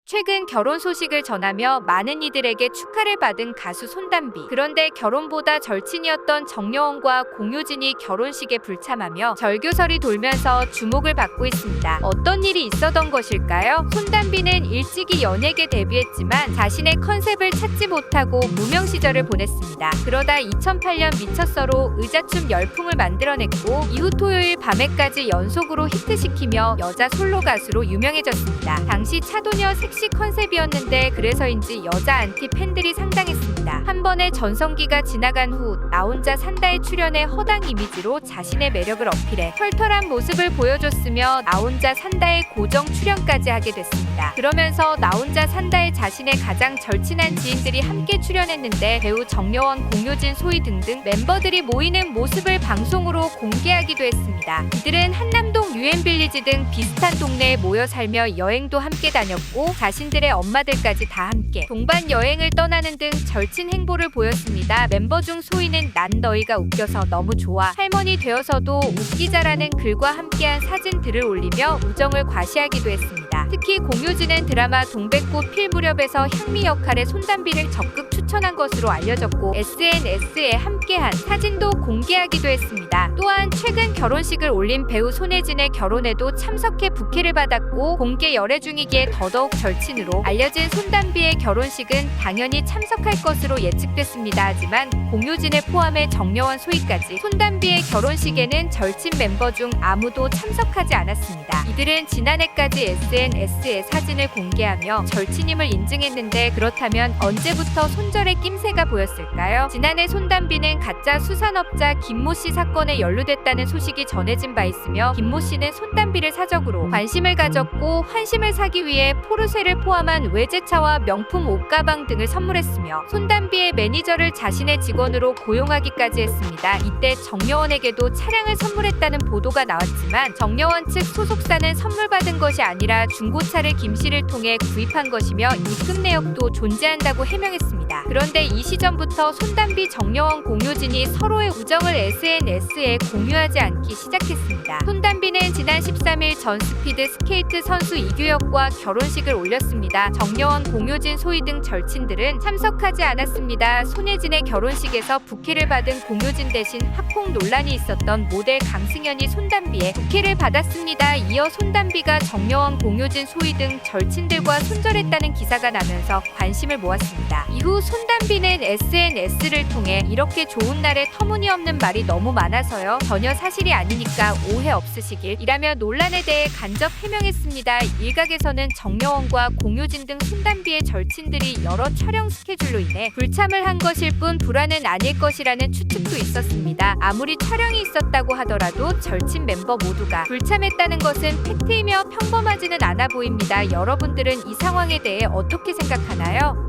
최근 결혼 소식을 전하며 많은 이들에게 축하를 받은 가수 손담비. 그런데 결혼보다 절친이었던 정여원과 공효진이 결혼식에 불참하며 절교설이 돌면서 주목을 받고 있습니다. 어떤 일이 있었던 것일까요? 손담비는 일찍이 연예계 데뷔했지만 자신의 컨셉을 찾지 못하고 무명 시절을 보냈습니다. 그러다 2008년 미쳤어로 의자춤 열풍을 만들어냈고 이후 토요일 밤에까지 연속으로 히트시키며 여자 솔로 가수로 유명해졌습니다. 당시 차도녀 섹시 컨셉이었는데 그래서인지 여자 안티 팬들이 상당했습니다. 한 번의 전성기가 지나간 후 나 혼자 산다에 출연해 허당 이미지로 자신의 매력을 어필해 털털한 모습을 보여줬으며 나 혼자 산다에 고정 출연까지 하게 됐습니다. 그러면서 나 혼자 산다에 자신의 가장 절친한 지인들이 함께 출연했는데 배우 정여원, 공효진, 소희 등등 멤버들이 모이는 모습을 방송으로 공개하기도 했습니다. 이들은 한남동 유엔빌리지 등 비슷한 동네에 모여 살며 여행도 함께 다녔고 자신들의 엄마들까지 다 함께 동반 여행을 떠나는 등 절친 행보를 보였습니다. 멤버 중 소희는 난 너희가 웃겨서 너무 좋아, 할머니 되어서도 웃기자라는 글과 함께한 사진들을 올리며 우정을 과시하기도 했습니다. 특히 공효진은 드라마 동백꽃 필 무렵에서 향미 역할의 손담비를 적극 추천한 것으로 알려졌고 SNS에 함께한 사진도 공개하기도 했습니다. 또한 최근 결혼식을 올린 배우 손예진의 결혼에도 참석해 부케를 받았고 공개 열애 중이기에 더더욱 절친으로 알려진 손담비의 결혼식은 당연히 참석할 것으로 예측됐습니다. 하지만 공효진을 포함해 정여원, 소희까지 손담비의 결혼식에는 절친 멤버 중 아무도 참석하지 않았습니다. 이들은 지난해까지 SNS에 사진을 공개하며 절친임을 인증했는데 그렇다면 언제부터 손절의 낌새가 보였을까요? 지난해 손담비는 가짜 수산업자 김모 씨 사건에 연루됐다는 소식이 전해진 바 있으며 김모 씨는 손담비를 사적으로 관심을 가졌고 환심을 사기 위해 포르쉐를 포함한 외제차와 명품 옷가방 등을 선물했으며 손담비의 매니저를 자신의 직원으로 고용하기까지 했습니다. 이때 정여원에게도 차량을 선물했다는 보도가 나왔지만 정여원 측 소속사는 선물 받은 것이 아니라 중고차를 김 씨를 통해 구입한 것이며 입금 내역도 존재한다고 해명했습니다. 그런데 이 시점부터 손담비, 정여원, 공효진이 서로의 우정을 SNS에 공유하지 않기 시작했습니다. 손담비는 지난 13일 전 스피드 스케이트 선수 이규혁과 결혼식을 올렸습니다. 정여원, 공효진, 소희 등 절친들은 참석하지 않았습니다. 손예진의 결혼식에서 부케를 받은 공효진 대신 학폭 논란이 있었던 모델 강승연이 손담비의 부케를 받았습니다. 이어 손담비가 정여원, 공효진, 소희 등 절친들과 손절했다는 기사가 나면서 관심을 모았습니다. 이후 손담비는 SNS를 통해 이렇게 좋은 날에 터무니없는 말이 너무 많아서요. 전혀 사실이 아니니까 오해 없으시길 이라며 논란에 대해 간접 해명했습니다. 일각에서는 정여원과 공효진 등 손담비의 절친들이 여러 촬영 스케줄로 인해 불참을 한 것일 뿐 불화는 아닐 것이라는 추측도 있었습니다. 아무리 촬영이 있었다고 하더라도 절친 멤버 모두가 불참했다는 것은 팩트이며 평범하지는 않아 보입니다. 여러분들은 이 상황에 대해 어떻게 생각하나요?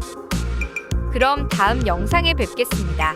그럼 다음 영상에 뵙겠습니다.